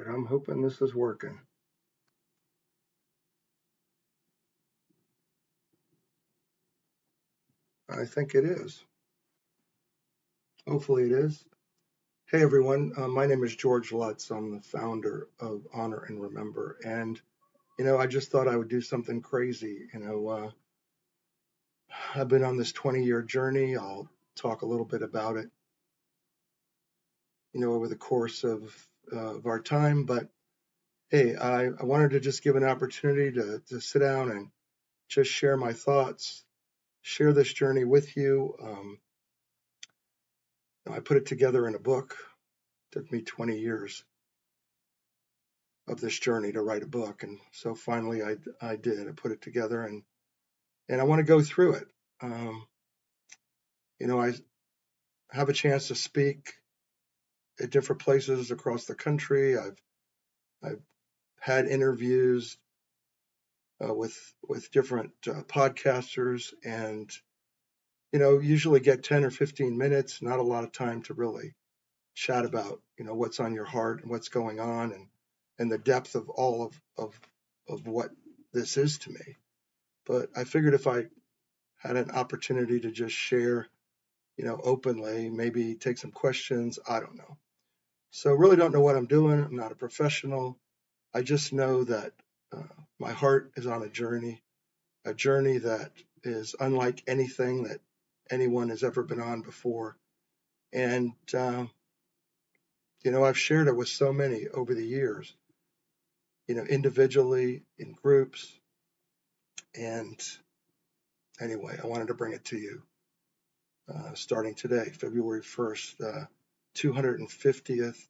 right, I'm hoping this is working. I think it is. Hopefully it is. Hey everyone, my name is George Lutz. I'm the founder of Honor and Remember. And, I just thought I would do something crazy. I've been on this 20-year journey. I'll talk a little bit about it, over the course of our time. But hey, I wanted to just give an opportunity to sit down and just share my thoughts, share this journey with you. I put it together in a book. It took me 20 years of this journey to write a book, and so finally I did. I put it together, and I want to go through it. Um, I have a chance to speak at different places across the country. I've had interviews with different podcasters, and usually get 10 or 15 minutes, not a lot of time to really chat about what's on your heart and what's going on, and the depth of all of what this is to me. But I figured if I had an opportunity to just share, openly, maybe take some questions, I don't know. So really don't know what I'm doing. I'm not a professional. I just know that my heart is on a journey that is unlike anything that anyone has ever been on before. And, I've shared it with so many over the years, individually, in groups. And anyway, I wanted to bring it to you starting today, February 1st, 250th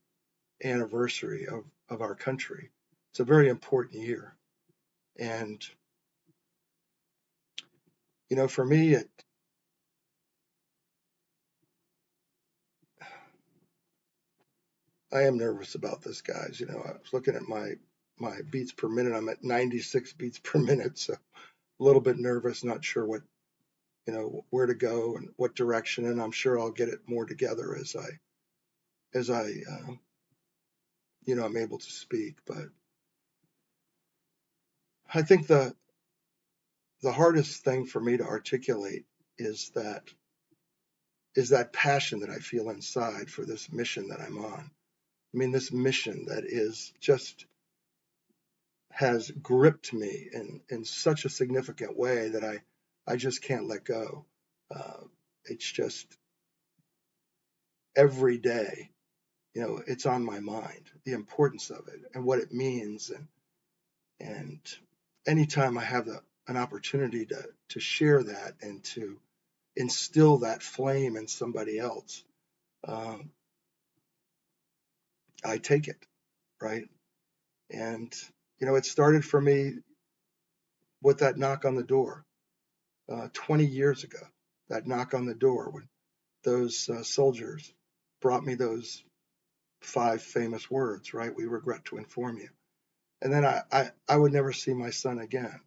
anniversary of our country. It's a very important year. And, for me, I am nervous about this, guys. I was looking at my beats per minute. I'm at 96 beats per minute, so a little bit nervous, not sure where to go and what direction, and I'm sure I'll get it more together as I I'm able to speak. But I think the hardest thing for me to articulate is that passion that I feel inside for this mission that I'm on. I mean, this mission that is just has gripped me in such a significant way that I just can't let go. It's just every day, it's on my mind, the importance of it and what it means. And anytime I have an opportunity to share that and to instill that flame in somebody else, um, I take it, right? And, it started for me with that knock on the door 20 years ago, that knock on the door when those soldiers brought me those 5 famous words, right? We regret to inform you. And then I would never see my son again.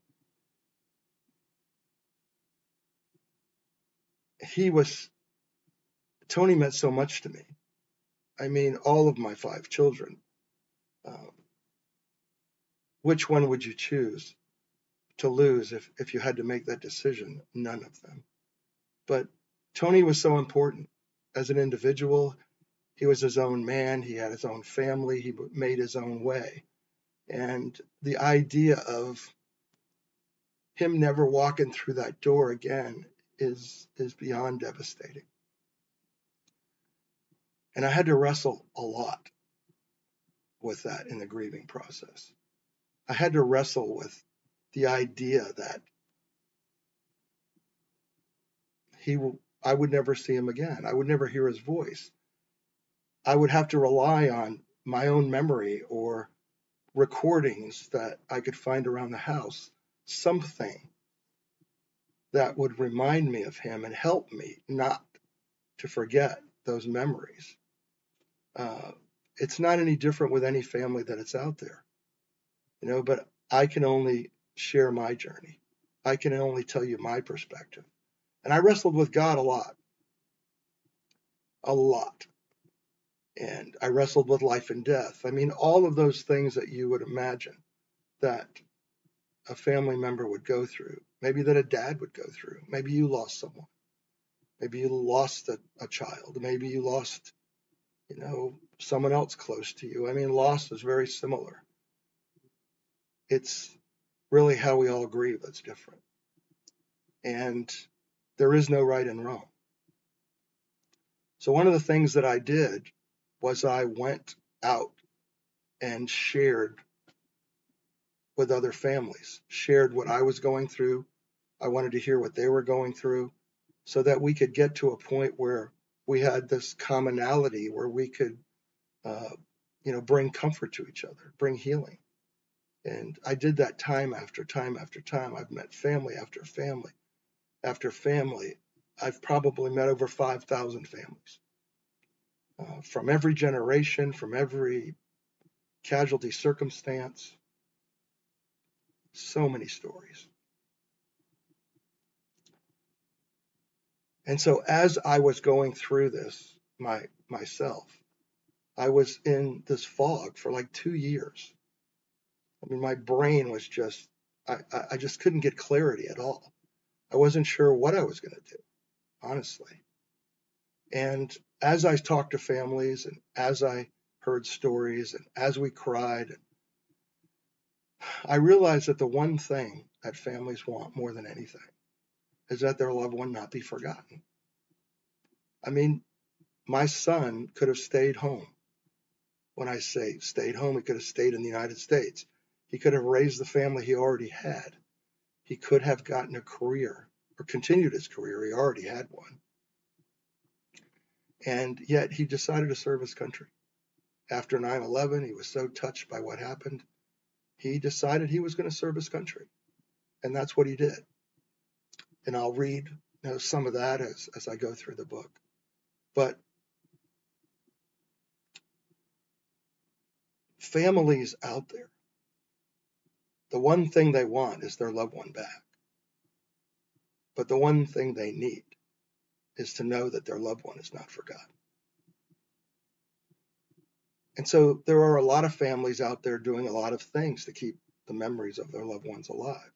Tony meant so much to me. I mean, all of my 5 children. Um, which one would you choose to lose if you had to make that decision? None of them. But Tony was so important as an individual. He was his own man. He had his own family. He made his own way. And the idea of him never walking through that door again is beyond devastating. And I had to wrestle a lot with that in the grieving process. I had to wrestle with the idea that I would never see him again. I would never hear his voice. I would have to rely on my own memory or recordings that I could find around the house, something that would remind me of him and help me not to forget those memories. It's not any different with any family that it's out there, but I can only share my journey. I can only tell you my perspective. And I wrestled with God a lot. and I wrestled with life and death. I mean, all of those things that you would imagine that a family member would go through, maybe that a dad would go through. Maybe you lost someone. Maybe you lost a child. Maybe you lost, someone else close to you. I mean, loss is very similar. It's really how we all grieve that's different. And there is no right and wrong. So one of the things that I did was I went out and shared with other families, shared what I was going through. I wanted to hear what they were going through so that we could get to a point where we had this commonality where we could, bring comfort to each other, bring healing. And I did that time after time after time. I've met family after family after family. I've probably met over 5,000 families from every generation, from every casualty circumstance. So many stories. And so as I was going through this myself, I was in this fog for like 2 years. I mean, my brain was just, I just couldn't get clarity at all. I wasn't sure what I was going to do, honestly. And as I talked to families and as I heard stories and as we cried, I realized that the one thing that families want more than anything is that their loved one not be forgotten. I mean, my son could have stayed home. When I say stayed home, he could have stayed in the United States. He could have raised the family he already had. He could have gotten a career or continued his career. He already had one. And yet he decided to serve his country. After 9/11, he was so touched by what happened. He decided he was going to serve his country. And that's what he did. And I'll read some of that as I go through the book. But families out there, the one thing they want is their loved one back. But the one thing they need is to know that their loved one is not forgotten. And so there are a lot of families out there doing a lot of things to keep the memories of their loved ones alive.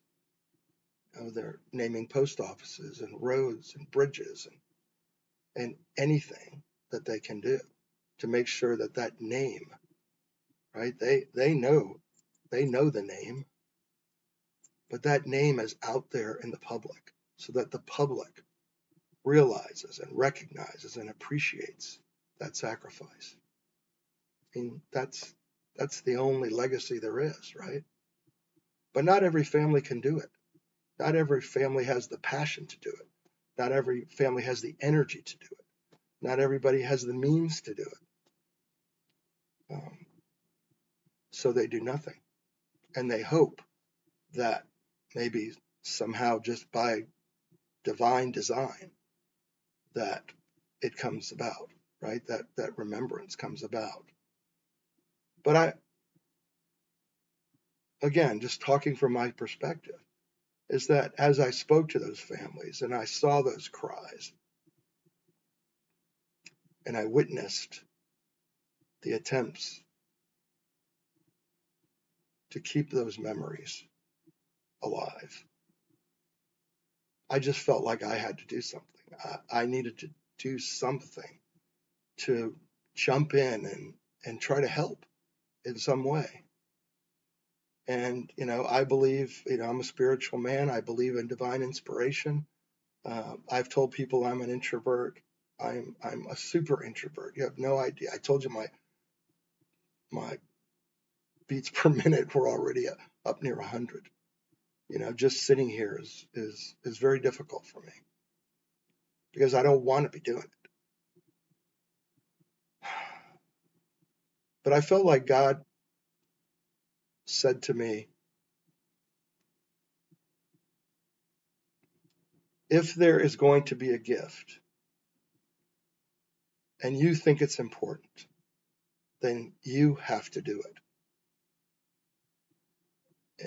They're naming post offices and roads and bridges and anything that they can do to make sure that that name, right? They know the name, but that name is out there in the public so that the public realizes and recognizes and appreciates that sacrifice. I mean, that's the only legacy there is, right? But not every family can do it. Not every family has the passion to do it. Not every family has the energy to do it. Not everybody has the means to do it. So they do nothing. And they hope that maybe somehow just by divine design that it comes about, right? That remembrance comes about. But again, just talking from my perspective, is that as I spoke to those families and I saw those cries and I witnessed the attempts to keep those memories alive, I just felt like I had to do something. I needed to do something to jump in and try to help in some way. And, I believe, I'm a spiritual man. I believe in divine inspiration. I've told people I'm an introvert. I'm a super introvert. You have no idea. I told you my beats per minute were already up near 100. Just sitting here is very difficult for me because I don't want to be doing it. But I felt like God said to me, if there is going to be a gift and you think it's important, then you have to do it.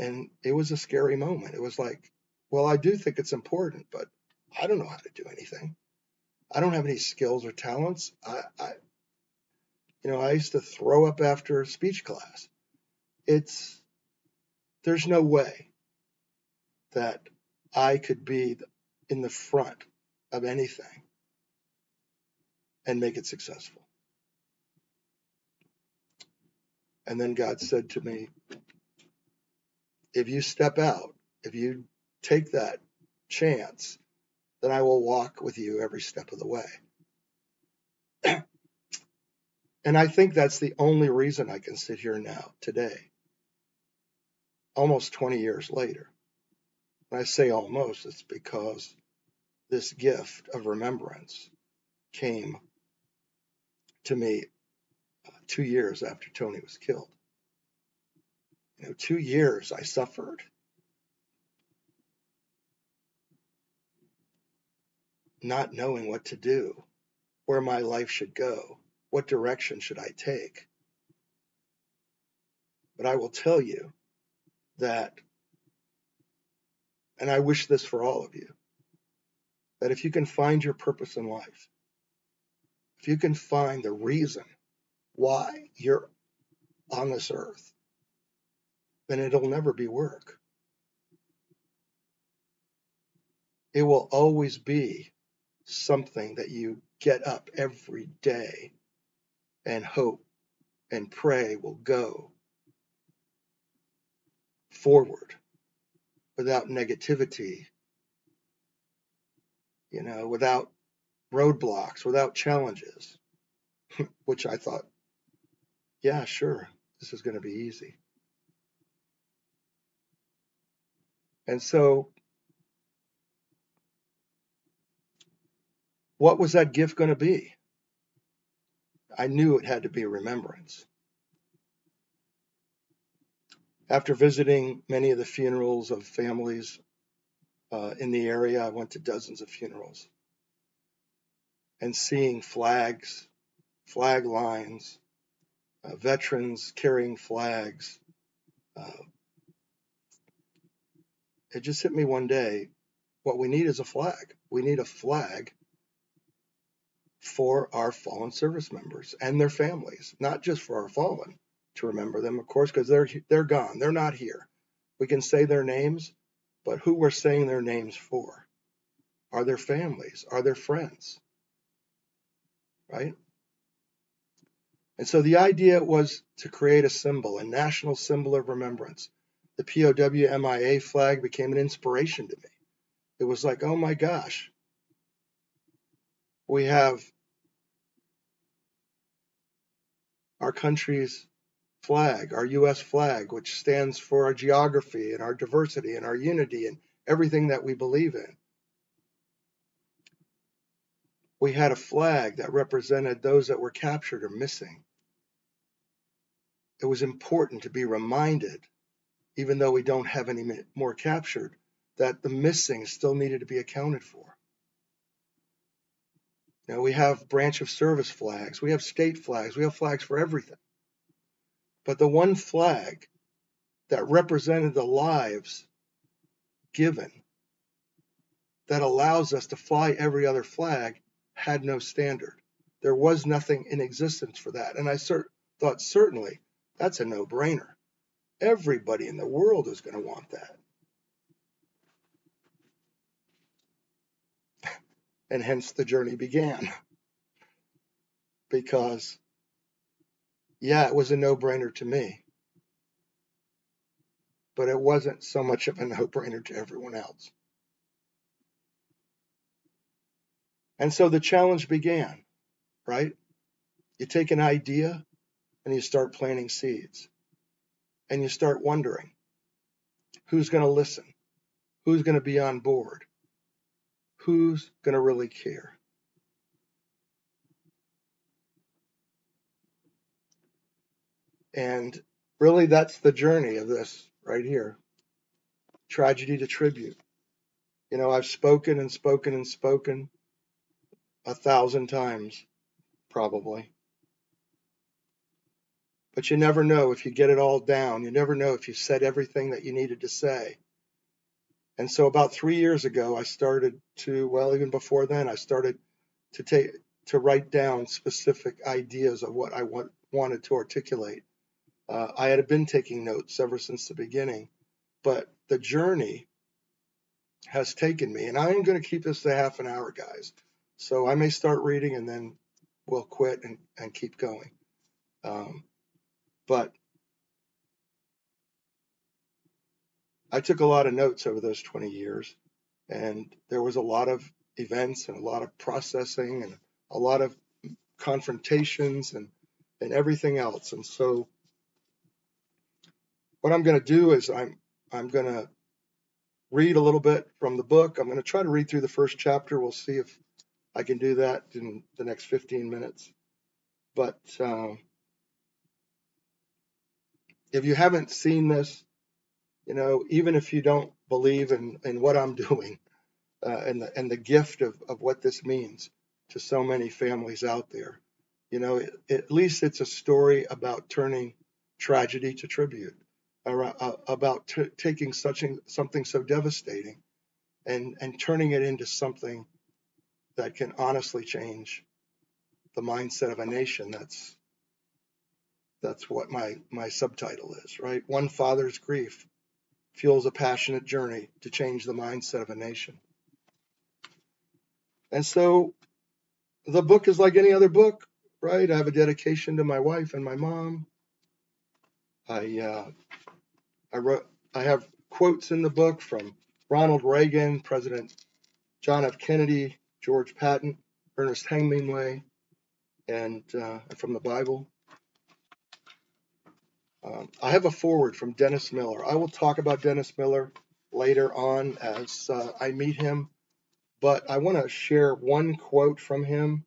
And it was a scary moment. It was like, well, I do think it's important, but I don't know how to do anything. I don't have any skills or talents. I used to throw up after speech class. There's no way that I could be in the front of anything and make it successful. And then God said to me, if you step out, if you take that chance, then I will walk with you every step of the way. And I think that's the only reason I can sit here now, today, almost 20 years later. When I say almost, it's because this gift of remembrance came to me 2 years after Tony was killed. 2 years I suffered, not knowing what to do, where my life should go, what direction should I take. But I will tell you that, and I wish this for all of you, that if you can find your purpose in life, if you can find the reason why you're on this earth, then it'll never be work. It will always be something that you get up every day and hope and pray will go forward without negativity, without roadblocks, without challenges, which I thought, yeah, sure, this is going to be easy. And so, what was that gift going to be? I knew it had to be remembrance. After visiting many of the funerals of families in the area, I went to dozens of funerals, and seeing flag lines, veterans carrying flags, it just hit me one day, what we need is a flag. We need a flag for our fallen service members and their families, not just for our fallen, to remember them, of course, because they're gone. They're not here. We can say their names, but who we're saying their names for are their families, are their friends, right? And so the idea was to create a symbol, a national symbol of remembrance. The POW MIA flag became an inspiration to me. It was like, oh my gosh, we have our country's flag, our U.S. flag, which stands for our geography and our diversity and our unity and everything that we believe in. We had a flag that represented those that were captured or missing. It was important to be reminded, even though we don't have any more captured, that the missing still needed to be accounted for. We have branch of service flags, we have state flags, we have flags for everything. But the one flag that represented the lives given, that allows us to fly every other flag, had no standard. There was nothing in existence for that. And I thought, certainly, that's a no-brainer. Everybody in the world is going to want that. And hence the journey began. Because, yeah, it was a no-brainer to me. But it wasn't so much of a no-brainer to everyone else. And so the challenge began, right? You take an idea and you start planting seeds. And you start wondering, who's going to listen? Who's going to be on board? Who's going to really care? And really, that's the journey of this right here. Tragedy to tribute. I've spoken and spoken and spoken 1,000 times, probably. But you never know if you get it all down. You never know if you said everything that you needed to say. And so about 3 years ago, I started to, well, even before then, I started to to write down specific ideas of what I wanted to articulate. I had been taking notes ever since the beginning, but the journey has taken me, and I am going to keep this to half an hour, guys. So I may start reading and then we'll quit and keep going. But I took a lot of notes over those 20 years, and there was a lot of events and a lot of processing and a lot of confrontations and everything else. And so what I'm going to do is I'm going to read a little bit from the book. I'm going to try to read through the first chapter. We'll see if I can do that in the next 15 minutes. But if you haven't seen this, even if you don't believe in what I'm doing and the gift of what this means to so many families out there, at least it's a story about turning tragedy to tribute, about taking something so devastating and turning it into something that can honestly change the mindset of a nation. That's what my subtitle is, right? One father's grief fuels a passionate journey to change the mindset of a nation. And so the book is like any other book, right? I have a dedication to my wife and my mom. I have quotes in the book from Ronald Reagan, President John F. Kennedy, George Patton, Ernest Hemingway, and from the Bible. I have a foreword from Dennis Miller. I will talk about Dennis Miller later on as I meet him, but I want to share one quote from him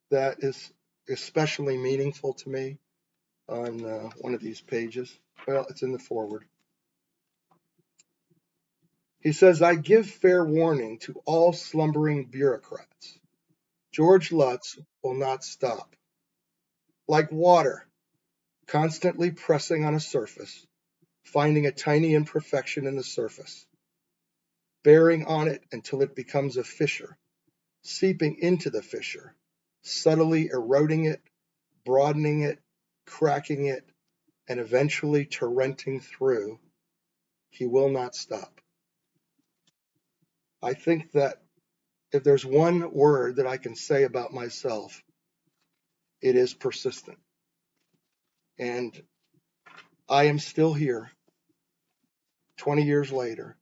that is especially meaningful to me on one of these pages. Well, it's in the foreword. He says, "I give fair warning to all slumbering bureaucrats. George Lutz will not stop. Like water, constantly pressing on a surface, finding a tiny imperfection in the surface, bearing on it until it becomes a fissure, seeping into the fissure, subtly eroding it, broadening it, cracking it, and eventually torrenting through, he will not stop." I think that if there's one word that I can say about myself, it is persistent. And I am still here, 20 years later,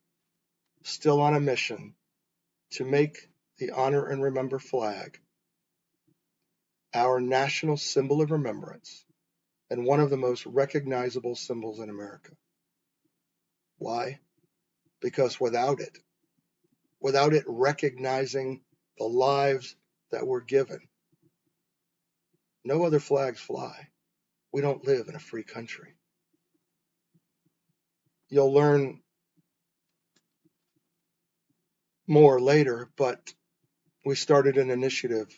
still on a mission to make the Honor and Remember flag our national symbol of remembrance and one of the most recognizable symbols in America. Why? Because without it recognizing the lives that were given, no other flags fly. We don't live in a free country. You'll learn more later, but we started an initiative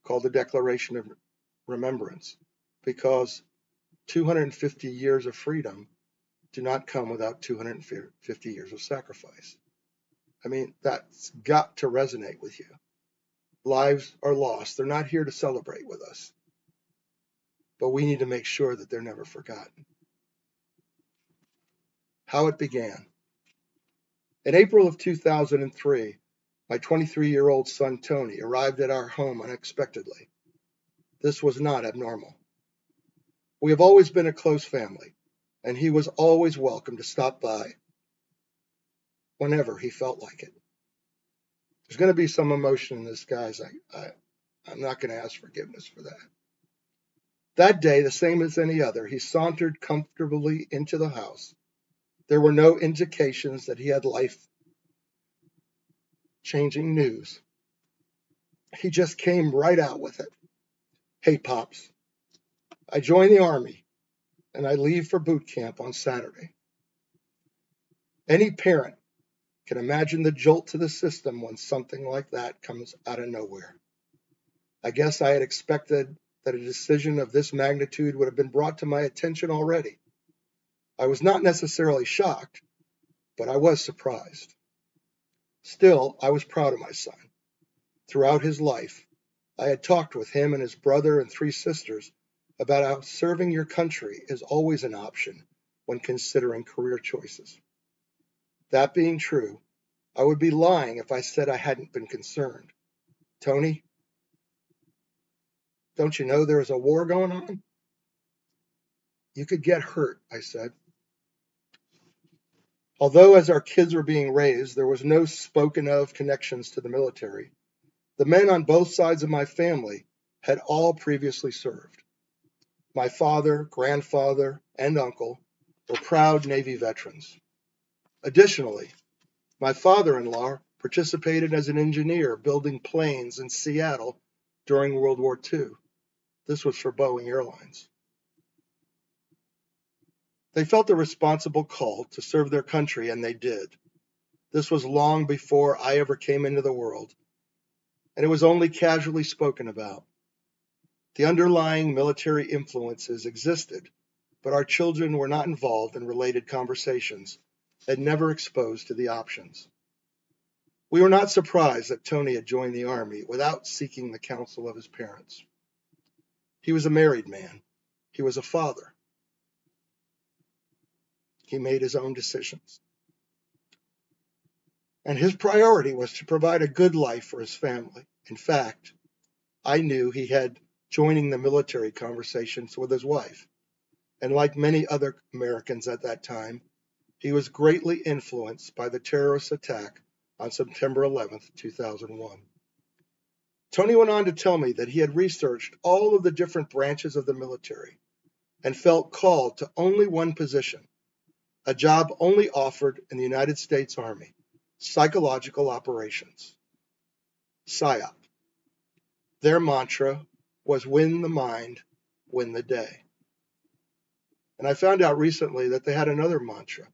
called the Declaration of Remembrance because 250 years of freedom do not come without 250 years of sacrifice. I mean, that's got to resonate with you. Lives are lost. They're not here to celebrate with us, but we need to make sure that they're never forgotten. How it began. In April of 2003, my 23-year-old son, Tony, arrived at our home unexpectedly. This was not abnormal. We have always been a close family, and he was always welcome to stop by whenever he felt like it. There's going to be some emotion in this, guys. I'm not going to ask forgiveness for that. That day, the same as any other, he sauntered comfortably into the house. There were no indications that he had life-changing news. He just came right out with it. "Hey, Pops, I joined the Army, and I leave for boot camp on Saturday." Any parent can imagine the jolt to the system when something like that comes out of nowhere. I guess I had expected that a decision of this magnitude would have been brought to my attention already. I was not necessarily shocked, but I was surprised. Still, I was proud of my son. Throughout his life, I had talked with him and his brother and 3 sisters about how serving your country is always an option when considering career choices. That being true, I would be lying if I said I hadn't been concerned. Tony, don't you know there is a war going on? You could get hurt, I said. Although as our kids were being raised, there was no spoken of connections to the military, the men on both sides of my family had all previously served. My father, grandfather, and uncle were proud Navy veterans. Additionally, my father-in-law participated as an engineer building planes in Seattle during World War II. This was for Boeing Airlines. They felt a responsible call to serve their country, and they did. This was long before I ever came into the world, and it was only casually spoken about. The underlying military influences existed, but our children were not involved in related conversations and never exposed to the options. We were not surprised that Tony had joined the Army without seeking the counsel of his parents. He was a married man. He was a father. He made his own decisions. And his priority was to provide a good life for his family. In fact, I knew he had joining the military conversations with his wife. And like many other Americans at that time, he was greatly influenced by the terrorist attack on September 11th, 2001. Tony went on to tell me that he had researched all of the different branches of the military and felt called to only one position, a job only offered in the United States Army, psychological operations, PSYOP. Their mantra was win the mind, win the day. And I found out recently that they had another mantra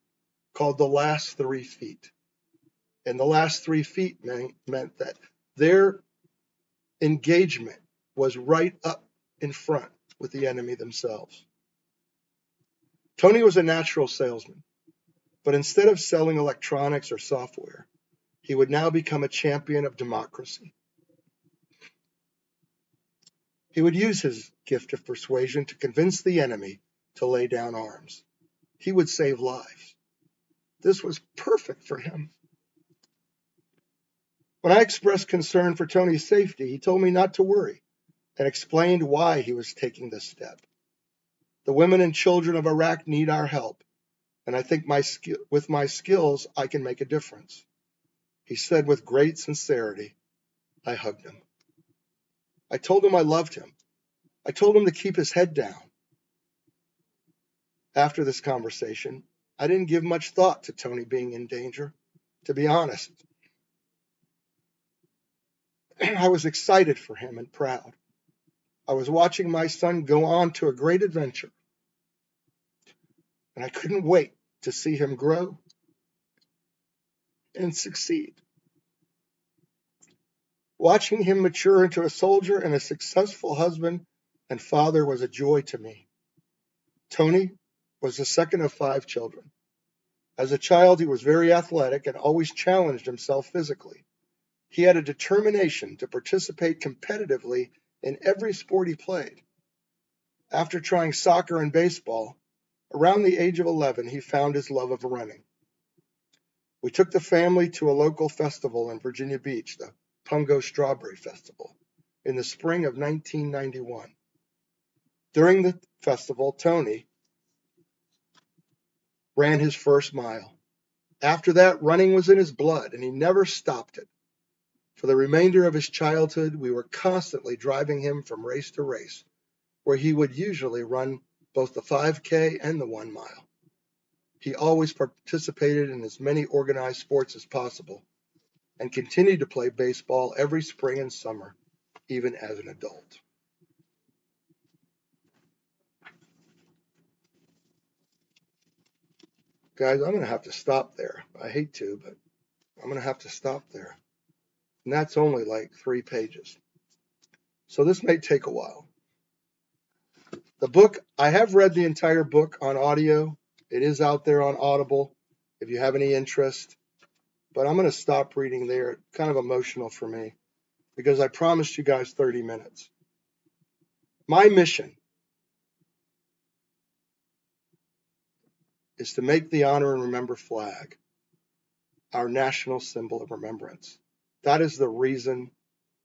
called the last 3 feet. And the last 3 feet meant that their engagement was right up in front with the enemy themselves. Tony was a natural salesman, but instead of selling electronics or software, he would now become a champion of democracy. He would use his gift of persuasion to convince the enemy to lay down arms. He would save lives. This was perfect for him. When I expressed concern for Tony's safety, he told me not to worry and explained why he was taking this step. The women and children of Iraq need our help, and I think with my skills, I can make a difference. He said with great sincerity. I hugged him. I told him I loved him. I told him to keep his head down. After this conversation, I didn't give much thought to Tony being in danger, to be honest. I was excited for him and proud. I was watching my son go on to a great adventure, and I couldn't wait to see him grow and succeed. Watching him mature into a soldier and a successful husband and father was a joy to me. Tony was the second of 5 children. As a child, he was very athletic and always challenged himself physically. He had a determination to participate competitively in every sport he played. After trying soccer and baseball, around the age of 11, he found his love of running. We took the family to a local festival in Virginia Beach, the Pungo Strawberry Festival, in the spring of 1991. During the festival, Tony ran his first mile. After that, running was in his blood, and he never stopped it. For the remainder of his childhood, we were constantly driving him from race to race, where he would usually run both the 5K and the 1 mile. He always participated in as many organized sports as possible and continued to play baseball every spring and summer, even as an adult. Guys, I'm going to have to stop there. I hate to, but I'm going to have to stop there. And that's only like 3 pages. So this may take a while. The book, I have read the entire book on audio. It is out there on Audible if you have any interest. But I'm going to stop reading there. It's kind of emotional for me. because I promised you guys 30 minutes. My mission is to make the Honor and Remember flag our national symbol of remembrance. That is the reason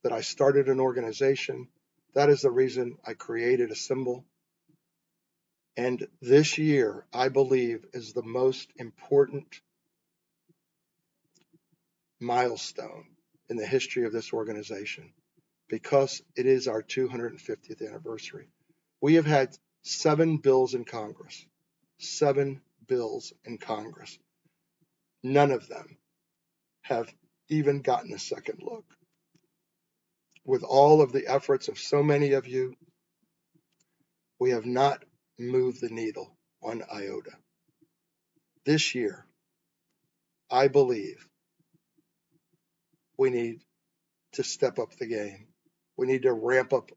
that I started an organization. That is the reason I created a symbol. And this year, I believe, is the most important milestone in the history of this organization because it is our 250th anniversary. We have had 7 bills in Congress. 7 bills in Congress. None of them have even gotten a second look. With all of the efforts of so many of you, we have not moved the needle one iota. This year, I believe we need to step up the game. We need to ramp up,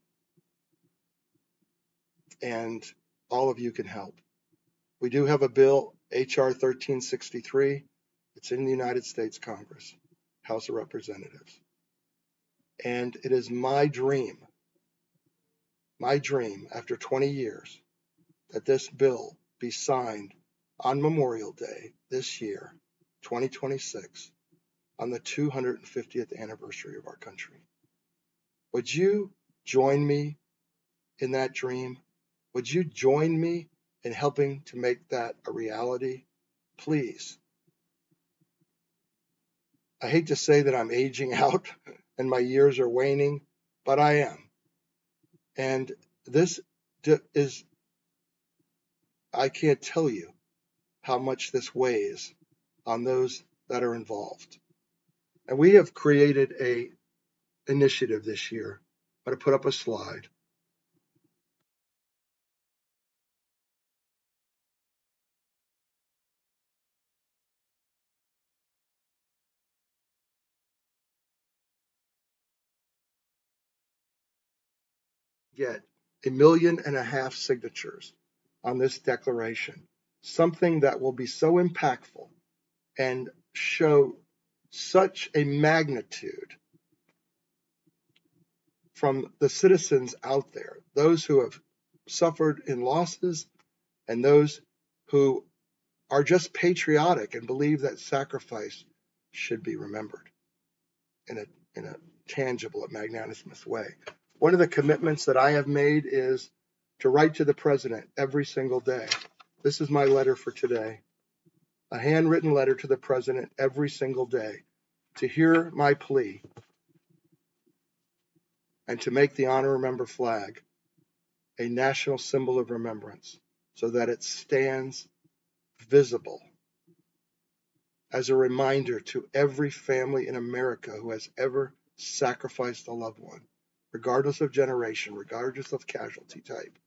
and all of you can help. We do have a bill, H.R. 1363. It's in the United States Congress, House of Representatives. And it is my dream after 20 years, that this bill be signed on Memorial Day this year, 2026, on the 250th anniversary of our country. Would you join me in that dream? Would you join me in helping to make that a reality? Please. I hate to say that I'm aging out and my years are waning, but I am. And this is, I can't tell you how much this weighs on those that are involved. And we have created a initiative this year. I'm going to put up a slide. Get 1.5 million signatures on this declaration, something that will be so impactful and show such a magnitude from the citizens out there, those who have suffered in losses and those who are just patriotic and believe that sacrifice should be remembered in a tangible and magnanimous way. One of the commitments that I have made is to write to the president every single day. This is my letter for today. A handwritten letter to the president every single day to hear my plea and to make the Honor Remember flag a national symbol of remembrance so that it stands visible as a reminder to every family in America who has ever sacrificed a loved one, regardless of generation, regardless of casualty type,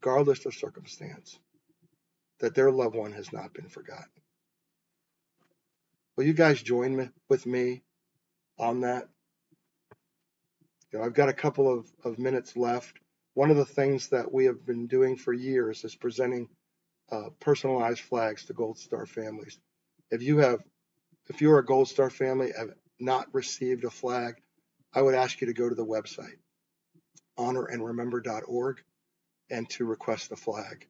regardless of circumstance, that their loved one has not been forgotten. Will you guys join with me on that? I've got a couple of minutes left. One of the things that we have been doing for years is presenting personalized flags to Gold Star families. If you're a Gold Star family and have not received a flag, I would ask you to go to the website, honorandremember.org, and to request a flag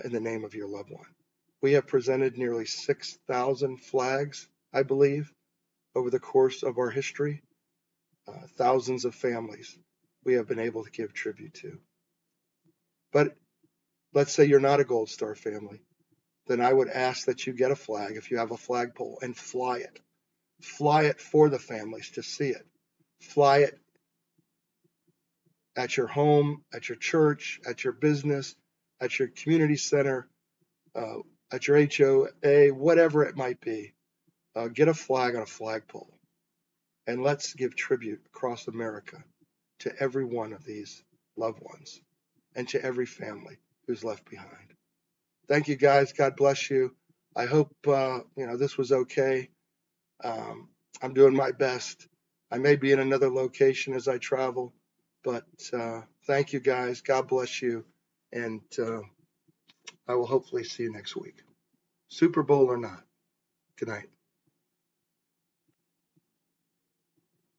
in the name of your loved one. We have presented nearly 6,000 flags, I believe, over the course of our history. Thousands of families we have been able to give tribute to. But let's say you're not a Gold Star family. Then I would ask that you get a flag, if you have a flagpole, and fly it. Fly it for the families to see it. Fly it at your home, at your church, at your business, at your community center, at your HOA, whatever it might be. Get a flag on a flagpole. And let's give tribute across America to every one of these loved ones and to every family who's left behind. Thank you, guys. God bless you. I hope this was okay. I'm doing my best. I may be in another location as I travel, but thank you, guys. God bless you, and I will hopefully see you next week. Super Bowl or not. Good night.